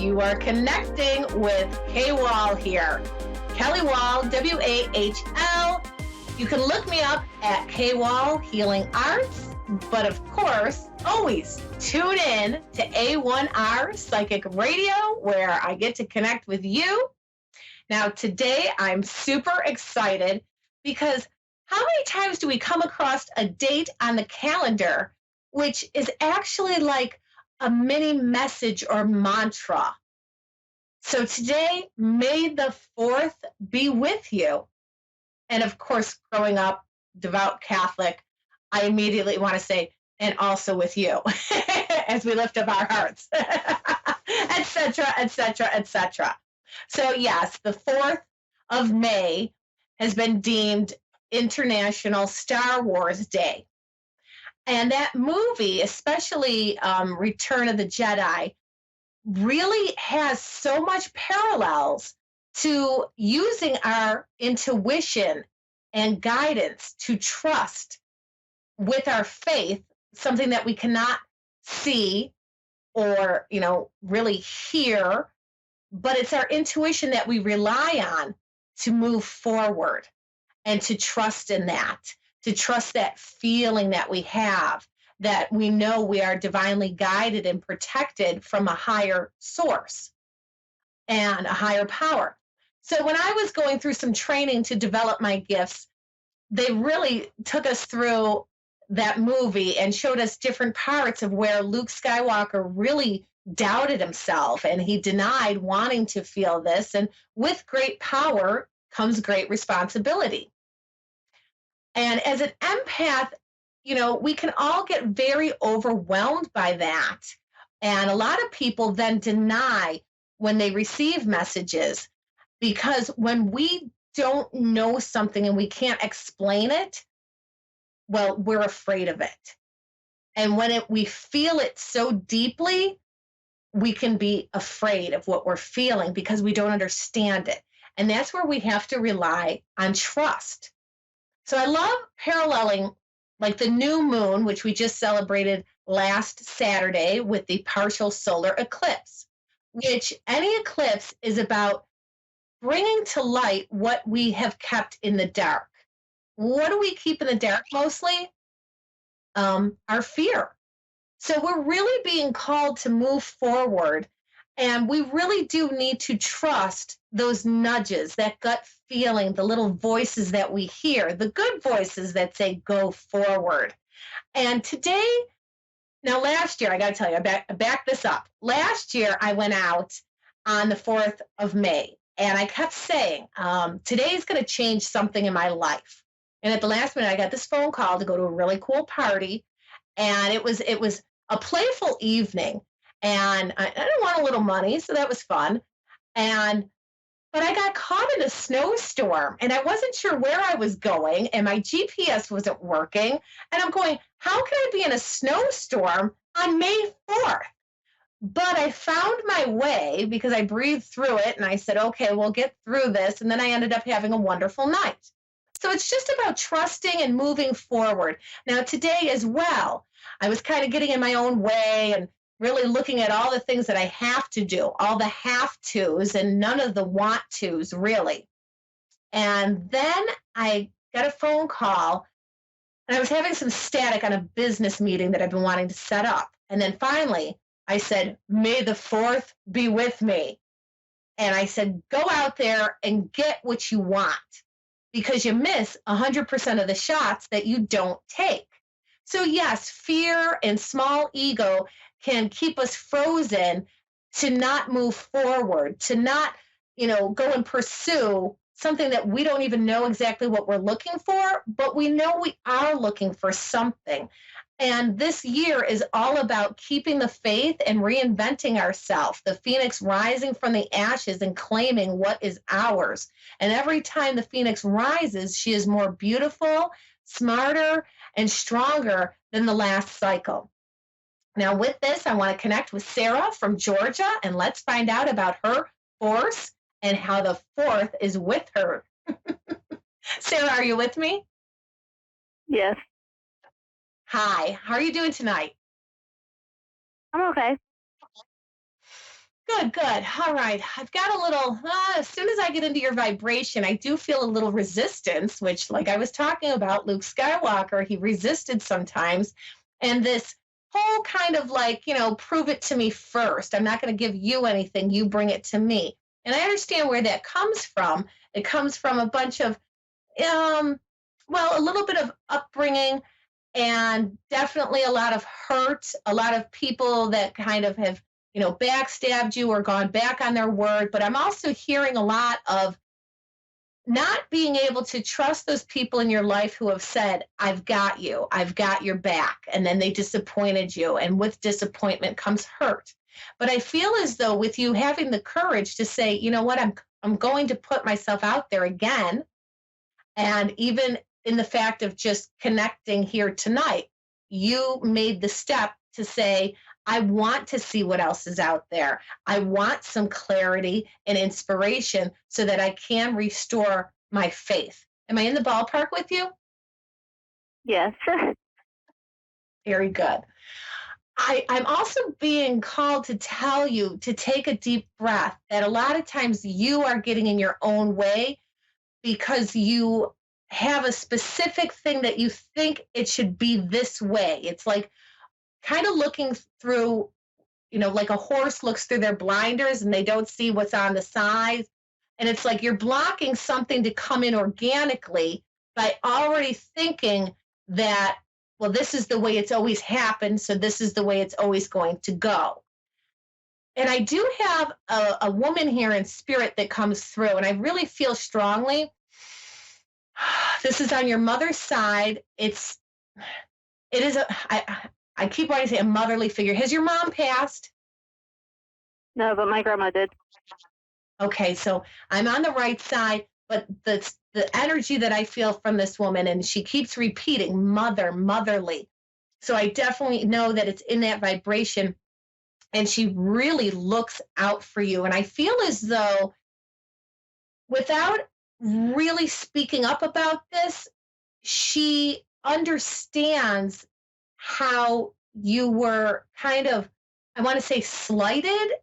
You are connecting with Wahl here. Kelly Wahl, Wahl. You can look me up at Wahl Healing Arts, but of course, always tune in to A1R Psychic Radio, where I get to connect with you. Now, today I'm super excited because how many times do we come across a date on the calendar which is actually like a mini message or mantra? So today, may the 4th be with you. And of course, growing up, devout Catholic, I immediately want to say, and also with you, as we lift up our hearts, etc., etc., etc. So yes, the 4th of May has been deemed International Star Wars Day. And that movie, especially Return of the Jedi, really has so much parallels to using our intuition and guidance to trust with our faith, something that we cannot see or, really hear, but it's our intuition that we rely on to move forward and to trust in that, to trust that feeling that we have, that we know we are divinely guided and protected from a higher source and a higher power. So when I was going through some training to develop my gifts, they really took us through that movie and showed us different parts of where Luke Skywalker really doubted himself and he denied wanting to feel this. And with great power comes great responsibility. And as an empath, we can all get very overwhelmed by that. And a lot of people then deny when they receive messages, because when we don't know something and we can't explain it, well, we're afraid of it. And when we feel it so deeply, we can be afraid of what we're feeling because we don't understand it. And that's where we have to rely on trust. So I love paralleling like the new moon, which we just celebrated last Saturday with the partial solar eclipse, which any eclipse is about bringing to light what we have kept in the dark. What do we keep in the dark mostly? Our fear. So we're really being called to move forward, and we really do need to trust those nudges, that gut feeling, the little voices that we hear, the good voices that say, go forward. And today, now last year, I got to tell you, I back this up. Last year, I went out on the 4th of May, and I kept saying, today's going to change something in my life. And at the last minute, I got this phone call to go to a really cool party, and it was a playful evening. And I didn't want a little money, so that was fun. But I got caught in a snowstorm, and I wasn't sure where I was going, and my GPS wasn't working. And I'm going, how can I be in a snowstorm on May 4th? But I found my way because I breathed through it, and I said, okay, we'll get through this. And then I ended up having a wonderful night. So it's just about trusting and moving forward. Now, today as well, I was kind of getting in my own way and really looking at all the things that I have to do, all the have tos and none of the want tos, really. And then I got a phone call, and I was having some static on a business meeting that I've been wanting to set up. And then finally, I said, may the 4th be with me. And I said, go out there and get what you want, because you miss 100% of the shots that you don't take. So yes, fear and small ego can keep us frozen to not move forward, to not, go and pursue something that we don't even know exactly what we're looking for, but we know we are looking for something. And this year is all about keeping the faith and reinventing ourselves, the phoenix rising from the ashes and claiming what is ours. And every time the phoenix rises, she is more beautiful, smarter, and stronger than the last cycle. Now, with this, I want to connect with Sarah from Georgia, and let's find out about her force and how the 4th is with her. Sarah, are you with me? Yes. Hi, how are you doing tonight? I'm okay. Good, good. All right. I've got a little, as soon as I get into your vibration, I do feel a little resistance, which, like I was talking about, Luke Skywalker, he resisted sometimes. And this whole kind of like, prove it to me first. I'm not going to give you anything. You bring it to me. And I understand where that comes from. It comes from a bunch of, um, a little bit of upbringing and definitely a lot of hurt, a lot of people that kind of have, backstabbed you or gone back on their word. But I'm also hearing a lot of not being able to trust those people in your life who have said, I've got you, I've got your back. And then they disappointed you. And with disappointment comes hurt. But I feel as though with you having the courage to say, you know what, I'm going to put myself out there again. And even in the fact of just connecting here tonight, you made the step to say, I want to see what else is out there. I want some clarity and inspiration so that I can restore my faith. Am I in the ballpark with you? Yes. Very good. I'm also being called to tell you to take a deep breath, that a lot of times you are getting in your own way because you have a specific thing that you think it should be this way. It's like kind of looking through, like a horse looks through their blinders and they don't see what's on the side. And it's like you're blocking something to come in organically by already thinking that, well, this is the way it's always happened. So this is the way it's always going to go. And I do have a woman here in spirit that comes through, and I really feel strongly. This is on your mother's side. It is I keep wanting to say a motherly figure. Has your mom passed? No, but my grandma did. Okay, so I'm on the right side, but the energy that I feel from this woman, and she keeps repeating mother, motherly. So I definitely know that it's in that vibration, and she really looks out for you. And I feel as though without really speaking up about this, she understands how you were kind of, I want to say, slighted.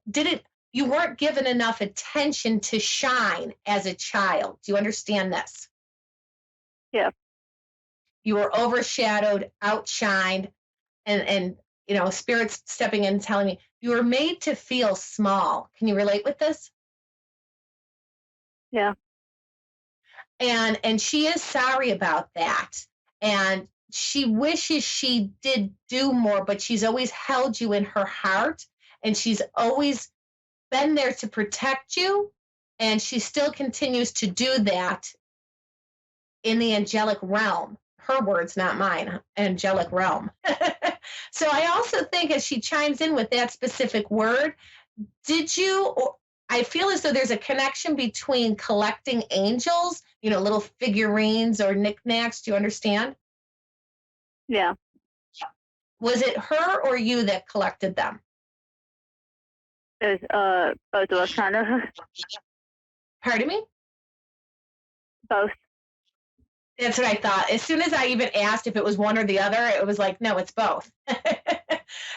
You weren't given enough attention to shine as a child. Do you understand this? Yeah. You were overshadowed, outshined, and spirits stepping in and telling me you were made to feel small. Can you relate with this? Yeah. And she is sorry about that. And she wishes she did do more, but she's always held you in her heart, and she's always been there to protect you, and she still continues to do that in the angelic realm. Her words, not mine. Angelic realm. So I also think as she chimes in with that specific word, I feel as though there's a connection between collecting angels, little figurines or knickknacks. Do you understand? Yeah. Was it her or you that collected them? It was both of us, kind of. Pardon me? Both. That's what I thought. As soon as I even asked if it was one or the other, it was like, no, it's both.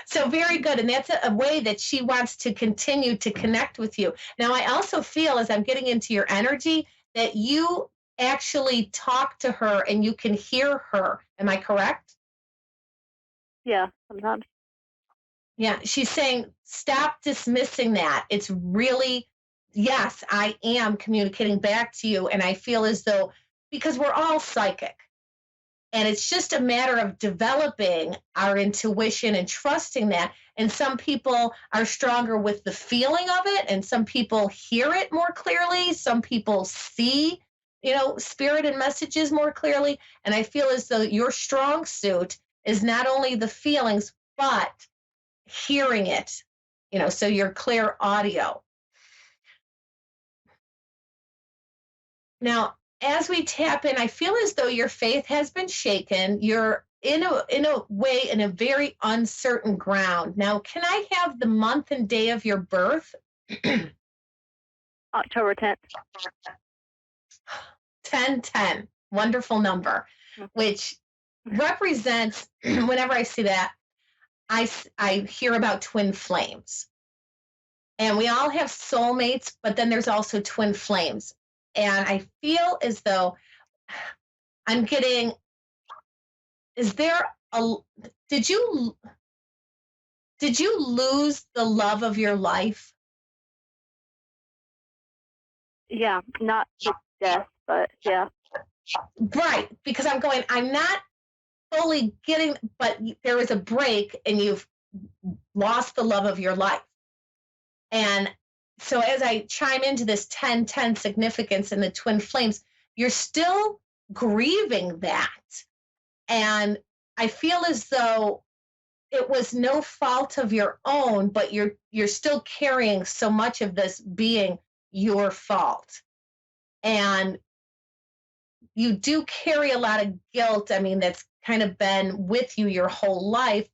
So very good. And that's a way that she wants to continue to connect with you. Now, I also feel as I'm getting into your energy that you actually talk to her and you can hear her. Am I correct? Yeah, sometimes. Yeah. She's saying, stop dismissing that. It's really, yes, I am communicating back to you. And I feel as though, because we're all psychic, and it's just a matter of developing our intuition and trusting that. And some people are stronger with the feeling of it, and some people hear it more clearly. Some people see, spirit and messages more clearly. And I feel as though your strong suit is not only the feelings, but hearing it, so your clear audio. Now, as we tap in, I feel as though your faith has been shaken. You're in a way in a very uncertain ground. Now, can I have the month and day of your birth? October 10th. 1010. Wonderful number, which represents, whenever I see that, I hear about twin flames. And we all have soulmates, but then there's also twin flames. And I feel as though I'm getting, is there a, did you, did you lose the love of your life? Yeah, not to death, but yeah. Right. Because I'm not fully getting, but there was a break and you've lost the love of your life. And so as I chime into this 10-10 significance in the twin flames, you're still grieving that. And I feel as though it was no fault of your own, but you're still carrying so much of this being your fault. And you do carry a lot of guilt. I mean, that's kind of been with you your whole life.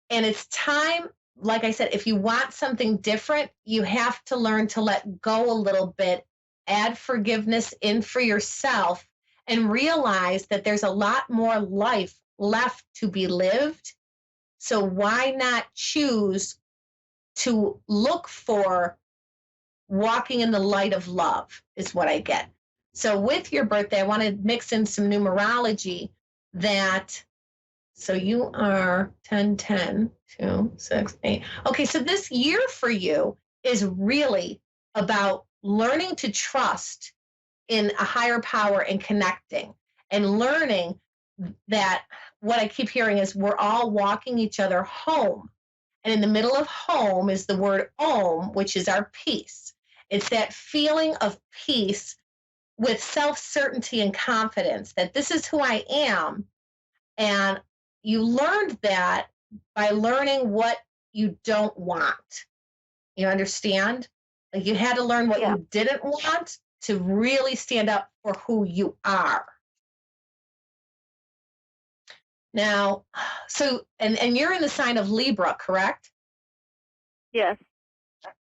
And it's time, like I said, if you want something different, you have to learn to let go a little bit, add forgiveness in for yourself, and realize that there's a lot more life left to be lived. So why not choose to look for walking in the light of love, is what I get. So with your birthday, I want to mix in some numerology that, so you are 10, 10, 2, 6, 8. Okay, so this year for you is really about learning to trust in a higher power and connecting and learning that what I keep hearing is we're all walking each other home. And in the middle of home is the word om, which is our peace. It's that feeling of peace with self certainty and confidence that this is who I am. And you learned that by learning what you don't want. You understand? Like you had to learn what Yeah. you didn't want to really stand up for who you are. Now, so, and you're in the sign of Libra, correct? Yes.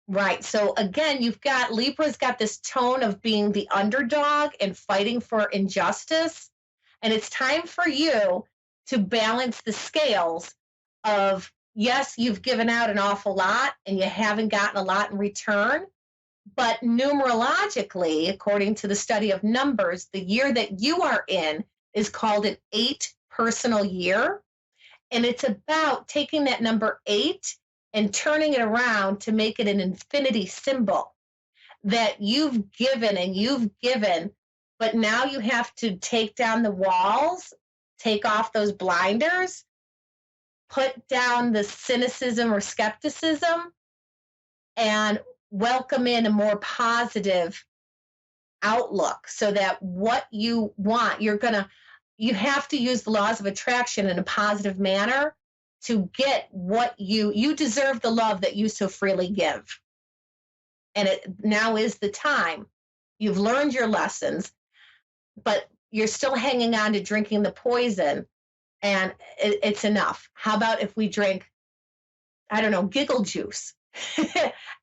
Right. So again, you've got Libra's got this tone of being the underdog and fighting for injustice. And it's time for you to balance the scales of, yes, you've given out an awful lot and you haven't gotten a lot in return. But numerologically, according to the study of numbers, the year that you are in is called an 8 personal year. And it's about taking that number 8 and turning it around to make it an infinity symbol that you've given and you've given, but now you have to take down the walls, take off those blinders, put down the cynicism or skepticism, and welcome in a more positive outlook so that what you want, you have to use the laws of attraction in a positive manner to get what you deserve the love that you so freely give. And it now is the time. You've learned your lessons, but you're still hanging on to drinking the poison, and it's enough. How about if we drink, I don't know, giggle juice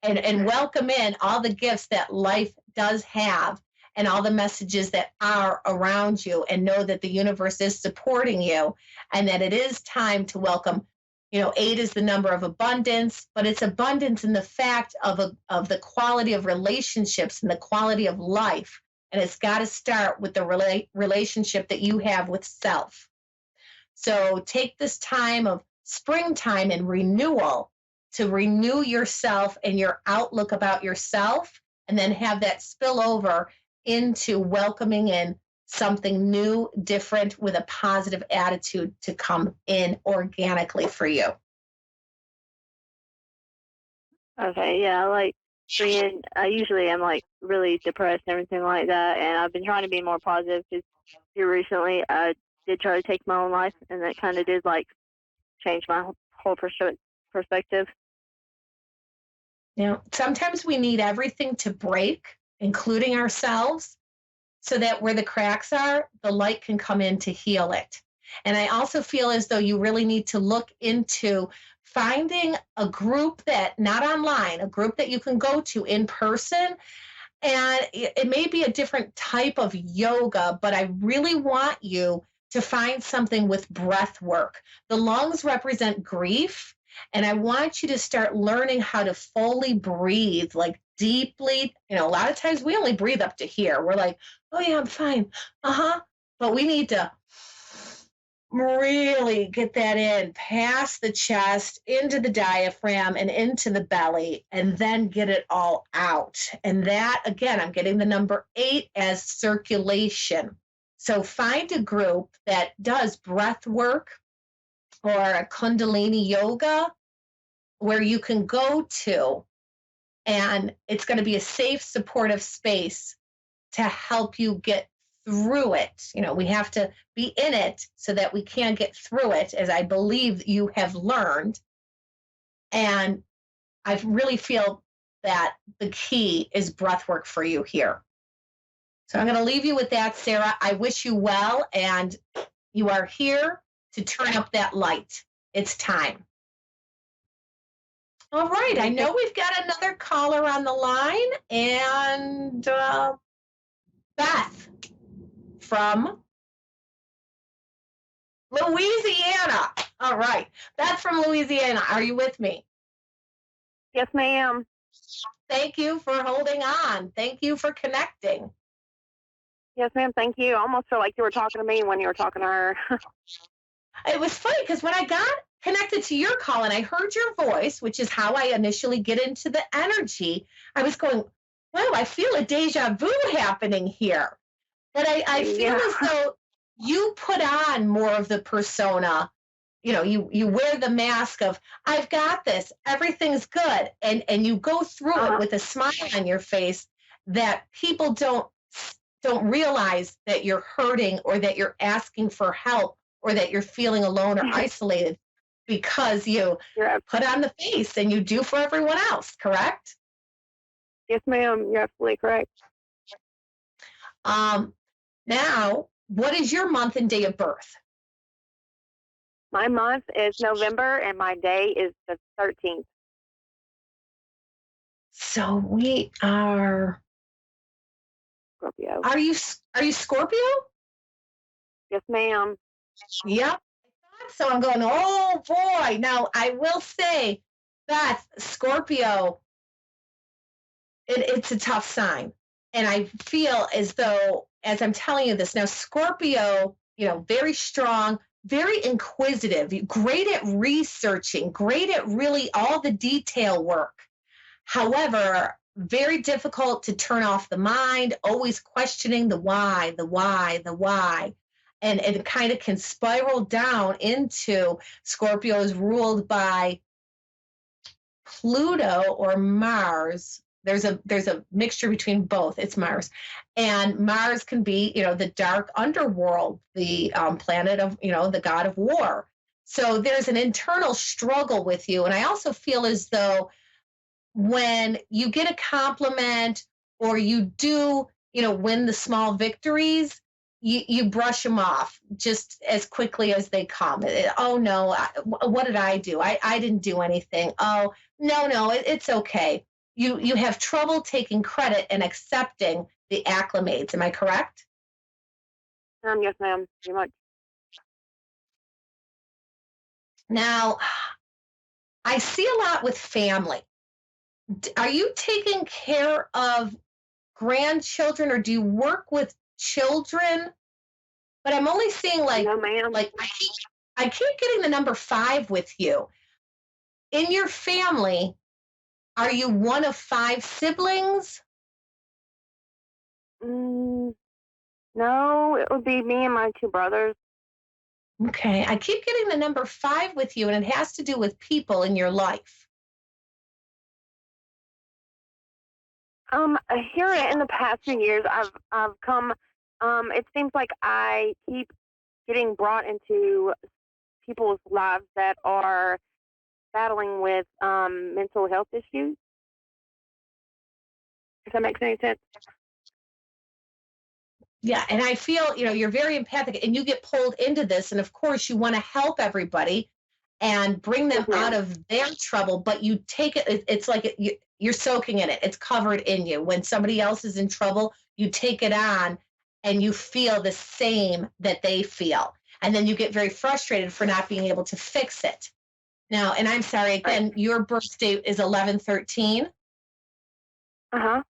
and welcome in all the gifts that life does have and all the messages that are around you, and know that the universe is supporting you and that it is time to welcome. 8 is the number of abundance, but it's abundance in the fact of the quality of relationships and the quality of life. And it's got to start with the relationship that you have with self. So take this time of springtime and renewal to renew yourself and your outlook about yourself, and then have that spill over into welcoming in something new, different, with a positive attitude to come in organically for you. Okay, yeah, like being, I usually am like really depressed and everything like that, and I've been trying to be more positive because here recently I did try to take my own life, and that kind of did like change my whole perspective. Sometimes we need everything to break, including ourselves, so that where the cracks are, the light can come in to heal it. And I also feel as though you really need to look into finding a group that, not online, a group that you can go to in person. And it may be a different type of yoga, but I really want you to find something with breath work. The lungs represent grief. And I want you to start learning how to fully breathe, like deeply. A lot of times we only breathe up to here. We're like, oh, yeah, I'm fine. But we need to really get that in past the chest, into the diaphragm, and into the belly, and then get it all out. And that, again, I'm getting the number 8 as circulation. So find a group that does breath work or a Kundalini yoga where you can go to, and it's going to be a safe, supportive space to help you get through it. We have to be in it so that we can get through it, as I believe you have learned. And I really feel that the key is breath work for you here. So I'm going to leave you with that, Sarah. I wish you well, and you are here to turn up that light. It's time. All right. I know we've got another caller on the line, and Beth from Louisiana. All right. Beth from Louisiana. Are you with me? Yes, ma'am. Thank you for holding on. Thank you for connecting. Yes, ma'am. Thank you. I almost feel like you were talking to me when you were talking to her. It was funny because when I got connected to your call and I heard your voice, which is how I initially get into the energy, I was going, wow, I feel a deja vu happening here. But I feel as though you put on more of the persona. You wear the mask of, I've got this, everything's good. And you go through it with a smile on your face that people don't realize that you're hurting or that you're asking for help or that you're feeling alone or isolated, because you put on the face and you do for everyone else, correct? Yes, ma'am. You're absolutely correct. Now, what is your month and day of birth? My month is November and my day is the 13th. So we are Scorpio. Are you Scorpio? Yes, ma'am. Yep. So I'm going, oh boy. Now I will say, Beth, Scorpio, it's a tough sign. And I feel as though, as I'm telling you this now, Scorpio, very strong, very inquisitive, great at researching, great at really all the detail work. However, very difficult to turn off the mind, always questioning the why, the why, the why. And it kind of can spiral down into Scorpio is ruled by Pluto or Mars. There's a mixture between both. It's Mars. And Mars can be, the dark underworld, the planet of, the god of war. So there's an internal struggle with you. And I also feel as though when you get a compliment or you do, win the small victories, you brush them off just as quickly as they come. Oh, no, what did I do? I didn't do anything. Oh, no, it's okay. You have trouble taking credit and accepting the acclimates. Am I correct? Yes, ma'am. Pretty much. Now, I see a lot with family. Are you taking care of grandchildren or do you work with children? But I'm only seeing No, ma'am. I keep getting the number 5 with you. In your family, are you one of 5 siblings? No, it would be me and my 2 brothers. Okay, I keep getting the number 5 with you, and it has to do with people in your life. Here in the past few years, I've come. It seems like I keep getting brought into people's lives that are battling with mental health issues. If that makes any sense. Yeah, and I feel, you're very empathic and you get pulled into this. And of course, you want to help everybody and bring them out of their trouble, but you take it, it's like you're soaking in it. It's covered in you. When somebody else is in trouble, you take it on and you feel the same that they feel. And then you get very frustrated for not being able to fix it. Now, and I'm sorry, again, your birthday is 11/13. Uh-huh.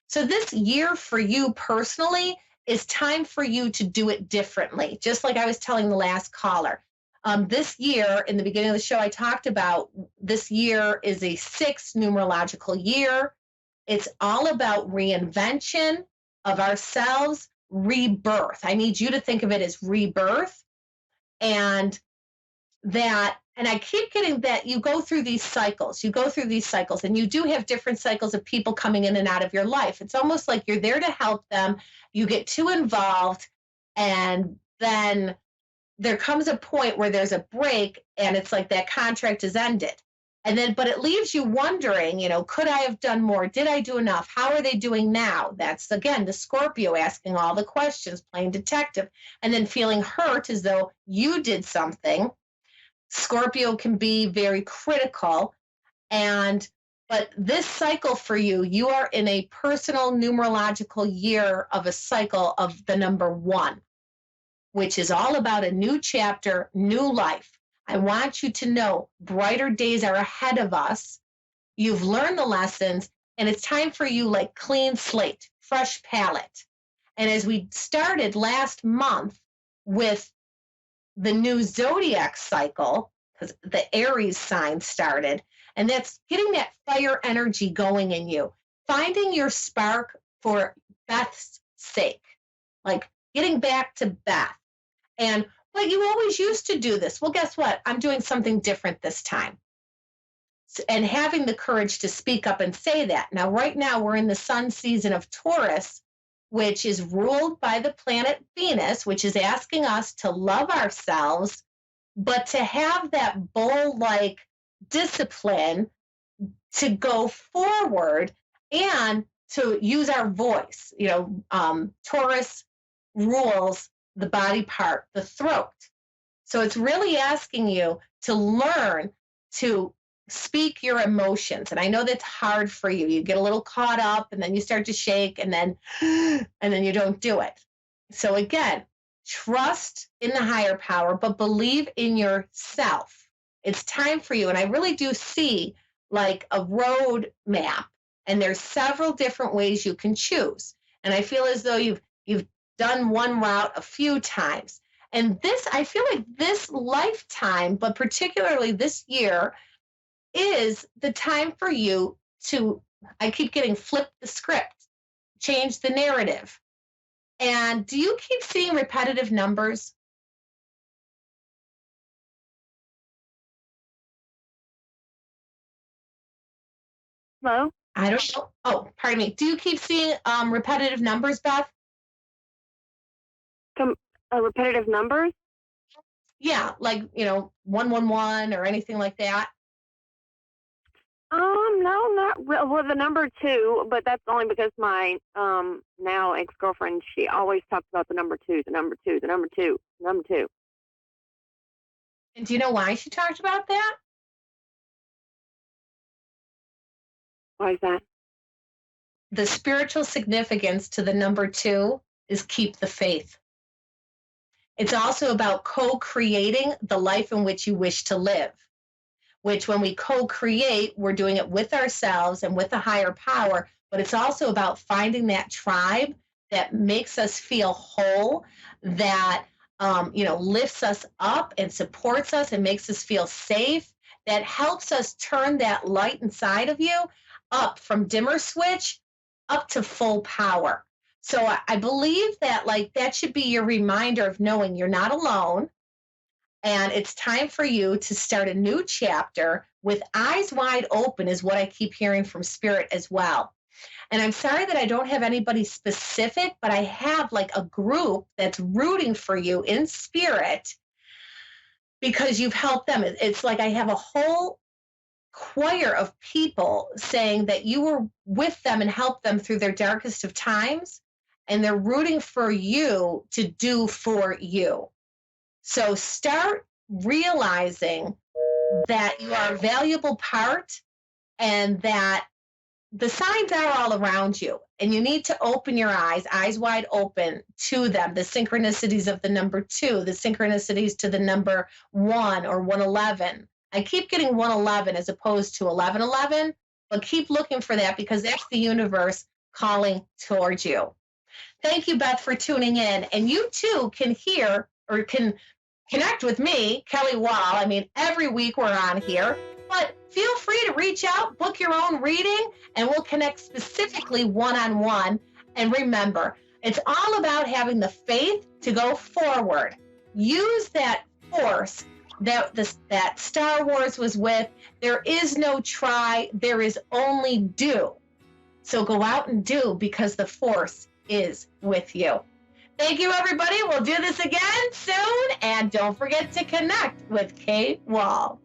So this year for you personally is time for you to do it differently. Just like I was telling the last caller. This year, in the beginning of the show, I talked about this year is a 6 numerological year. It's all about reinvention of ourselves, rebirth. I need you to think of it as rebirth. And and I keep getting that you go through these cycles. You go through these cycles, and you do have different cycles of people coming in and out of your life. It's almost like you're there to help them. You get too involved, and then there comes a point where there's a break, and it's like that contract is ended. And then, but it leaves you wondering, could I have done more? Did I do enough? How are they doing now? That's again the Scorpio asking all the questions, playing detective, and then feeling hurt as though you did something. Scorpio can be very critical. But this cycle for you, you are in a personal numerological year of a cycle of the number 1, which is all about a new chapter, new life. I want you to know brighter days are ahead of us. You've learned the lessons, and it's time for you like clean slate, fresh palette. And as we started last month with the new zodiac cycle, because the Aries sign started, and that's getting that fire energy going in you, finding your spark for Beth's sake, like getting back to Beth. And well, you always used to do this. Well, guess what? I'm doing something different this time. And having the courage to speak up and say that. Now, right now, we're in the sun season of Taurus, which is ruled by the planet Venus, which is asking us to love ourselves, but to have that bull-like discipline to go forward and to use our voice. Taurus rules the body part, the throat. So it's really asking you to learn to speak your emotions. And I know that's hard for you. You get a little caught up, and then you start to shake, and then you don't do it. So again, trust in the higher power, but believe in yourself. It's time for you. And I really do see like a road map, and there's several different ways you can choose. And I feel as though you've done one route a few times. And I feel like this lifetime, but particularly this year, is the time for you to, I keep getting flip the script, change the narrative. And do you keep seeing repetitive numbers? Hello? I don't know. Oh, pardon me. Do you keep seeing repetitive numbers, Beth? Repetitive numbers? Yeah, like, 111 or anything like that. No, not well. The number 2, but that's only because my now ex-girlfriend, she always talks about the number 2, the number 2, the number 2, the number 2. And do you know why she talked about that? Why is that? The spiritual significance to the number 2 is keep the faith. It's also about co-creating the life in which you wish to live, which when we co-create, we're doing it with ourselves and with a higher power, but it's also about finding that tribe that makes us feel whole, that lifts us up and supports us and makes us feel safe, that helps us turn that light inside of you up from dimmer switch up to full power. So I believe that that should be your reminder of knowing you're not alone. And it's time for you to start a new chapter with eyes wide open, is what I keep hearing from Spirit as well. And I'm sorry that I don't have anybody specific, but I have like a group that's rooting for you in spirit because you've helped them. It's like I have a whole choir of people saying that you were with them and helped them through their darkest of times, and they're rooting for you to do for you. So start realizing that you are a valuable part and that the signs are all around you. And you need to open your eyes wide open to them. The synchronicities of the number 2, the synchronicities to the number 1 or 111. I keep getting 111 as opposed to 1111, but keep looking for that because that's the universe calling towards you. Thank you, Beth, for tuning in. And you too can hear or can connect with me, Kelly Wahl. I mean, every week we're on here, but feel free to reach out, book your own reading, and we'll connect specifically one-on-one. And remember, it's all about having the faith to go forward. Use that force that Star Wars was with. There is no try, there is only do. So go out and do because the force is with you. Thank you, everybody. We'll do this again soon. And don't forget to connect with Kay Wahl.